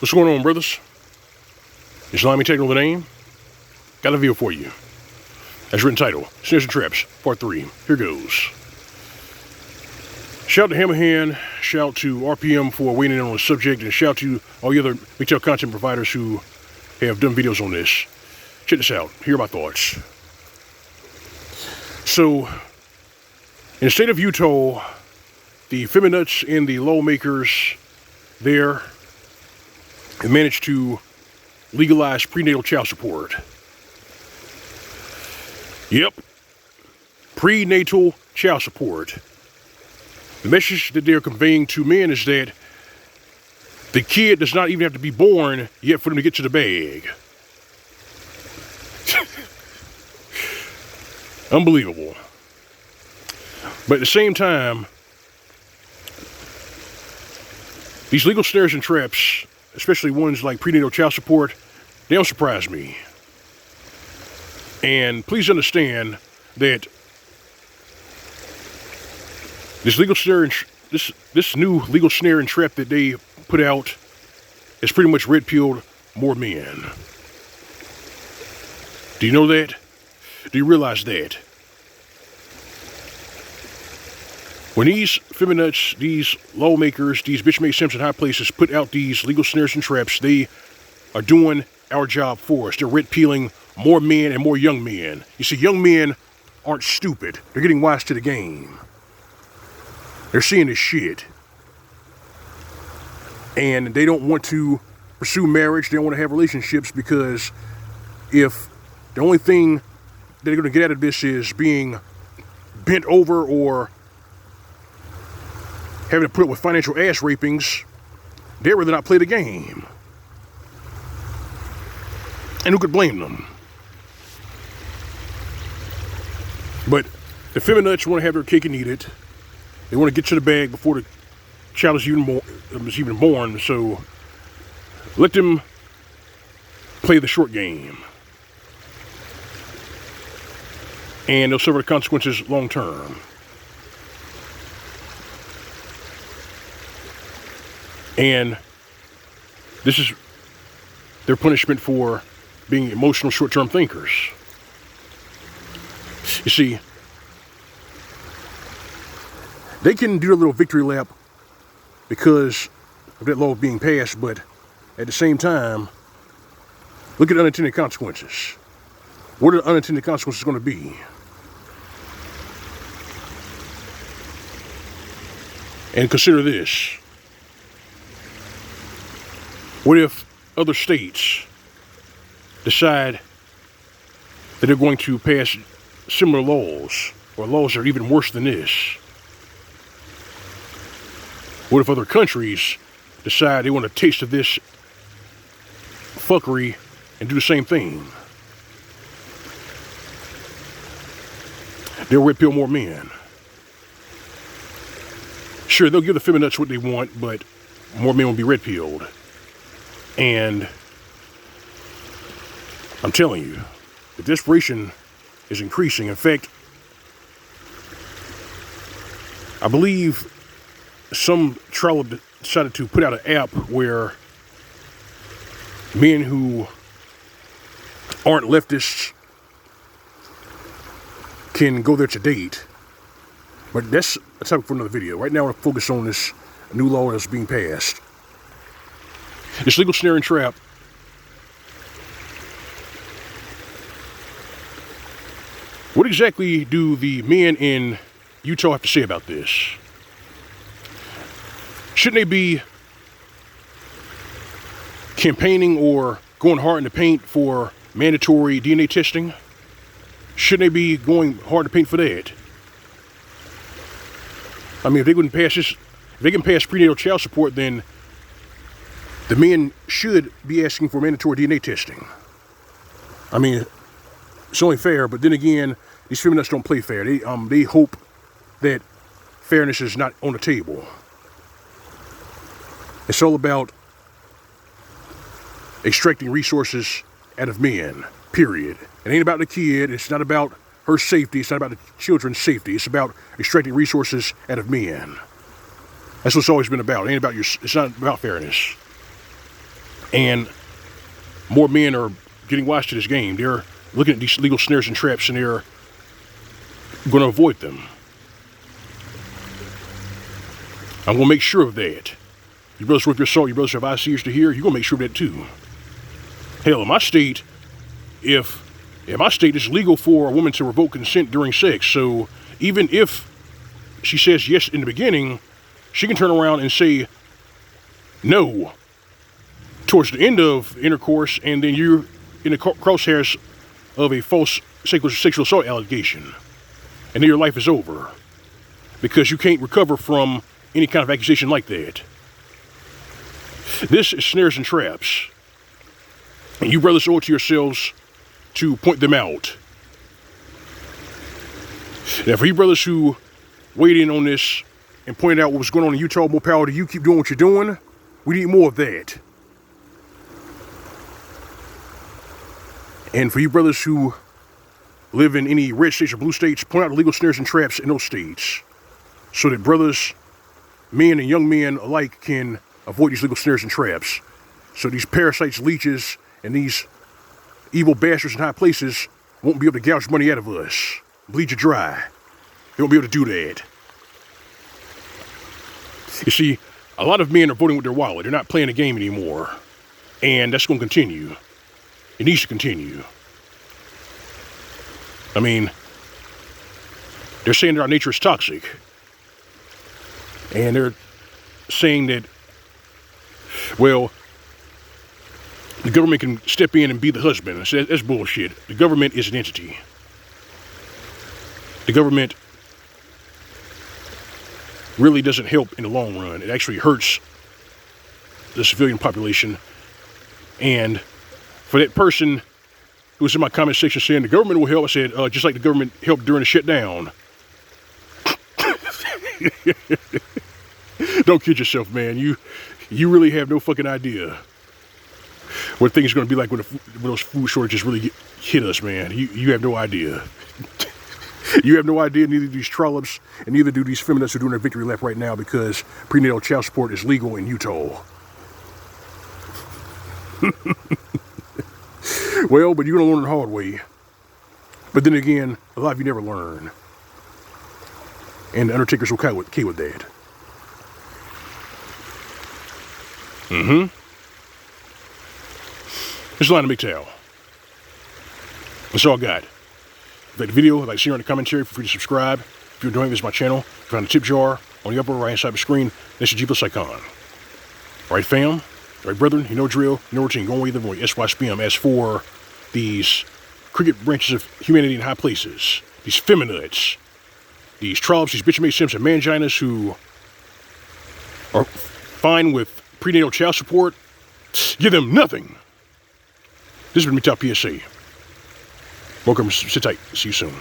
What's going on, brothers? It's L.O.M the name. Got a video for you. As written title, Snares and Traps, Part 3. Here goes. Shout to Hammerhand, shout to RPM for weighing in on the subject, and shout to all the other Mgtow content providers who have done videos on this. Check this out. Here are my thoughts. So, in the state of Utah, the feminists and the lawmakers there have managed to legalize prenatal child support. Yep, prenatal child support. The message that they're conveying to men is that the kid does not even have to be born yet for them to get to the bag. Unbelievable. But at the same time, these legal snares and traps, especially ones like prenatal child support, they don't surprise me. And please understand that this legal snare and this new legal snare and trap that they put out has pretty much red-pilled more men. Do you know that? Do you realize that? When these feminists, these lawmakers, these bitch-made simps in high places put out these legal snares and traps, they are doing our job for us. They're red-peeling more men and more young men. You see, young men aren't stupid. They're getting wise to the game. They're seeing this shit. And they don't want to pursue marriage. They don't want to have relationships because if the only thing they're going to get out of this is being bent over or having to put up with financial ass rapings, they'd rather not play the game. And who could blame them? But the feminists want to have their cake and eat it. They want to get to the bag before the child is even born, so let them play the short game. And they'll suffer the consequences long term. And this is their punishment for being emotional short-term thinkers. You see, they can do a little victory lap because of that law being passed, but at the same time, look at unintended consequences. What are the unintended consequences going to be? And consider this. What if other states decide that they're going to pass similar laws, or laws that are even worse than this? What if other countries decide they want a taste of this fuckery and do the same thing? They'll red pill more men. Sure, they'll give the feminists what they want, but more men will be red pilled. And I'm telling you, the desperation is increasing. In fact, I believe some trial decided to put out an app where men who aren't leftists can go there to date. But that's a topic for another video. Right now, I want to focus on this new law that's being passed. This legal snare and trap what exactly do the men in Utah have to say about this? Shouldn't they be campaigning or going hard in the paint for mandatory DNA testing? Shouldn't they be going hard in the paint for that? I mean, if they wouldn't pass this, if they can pass prenatal child support, then the men should be asking for mandatory DNA testing. I mean, it's only fair, but then again, these feminists don't play fair. They hope that fairness is not on the table. It's all about extracting resources out of men, period. It ain't about the kid. It's not about her safety. It's not about the children's safety. It's about extracting resources out of men. That's what it's always been about. It ain't about it's not about fairness. And more men are getting wise to this game. They're looking at these legal snares and traps, and they're going to avoid them. I'm going to make sure of that. You brothers with your salt, you brothers have eyes, ears to hear, you're going to make sure of that too. Hell, in my state, it's legal for a woman to revoke consent during sex. So even if she says yes in the beginning, she can turn around and say no towards the end of intercourse, and then you're in the crosshairs of a false sexual assault allegation. And then your life is over. Because you can't recover from any kind of accusation like that. This is snares and traps. And you brothers owe it to yourselves to point them out. Now, for you brothers who weighed in on this and pointed out what was going on in Utah, more power to you. Keep doing what you're doing. We need more of that. And for you brothers who live in any red states or blue states, point out the legal snares and traps in those states so that brothers, men and young men alike can avoid these legal snares and traps. So these parasites, leeches, and these evil bastards in high places won't be able to gouge money out of us, bleed you dry. They won't be able to do that. You see, a lot of men are voting with their wallet. They're not playing the game anymore. And that's going to continue. It needs to continue. I mean, they're saying that our nature is toxic. And they're saying that, well, the government can step in and be the husband. I said, that's bullshit. The government is an entity. The government really doesn't help in the long run. It actually hurts the civilian population. And for that person who was in my comment section saying the government will help, I said, just like the government helped during the shutdown. Don't kid yourself, man. You really have no fucking idea what things are going to be like when those food shortages really hit us, man. You have no idea. You have no idea, neither do these trollops, and neither do these feminists who are doing their victory lap right now because prenatal child support is legal in Utah. Well, but you're going to learn the hard way. But then again, a lot of you never learn. And the Undertaker's okay with that. This is L.O.M. Mgtow. That's all I got. If you like the video, I'd like to see you in the commentary. Feel free to subscribe. If you're enjoying this, my channel, find the tip jar on the upper right hand side of the screen. That's the G+ icon. Alright, fam. Alright, brethren. You know drill. You know routine. Going away the voice. SY As for these cricket branches of humanity in high places, these feminists, these trollops, these bitch-made simps and manginas who are fine with prenatal child support, give them nothing. This has been Mgtow PSA. Welcome. Sit tight. See you soon.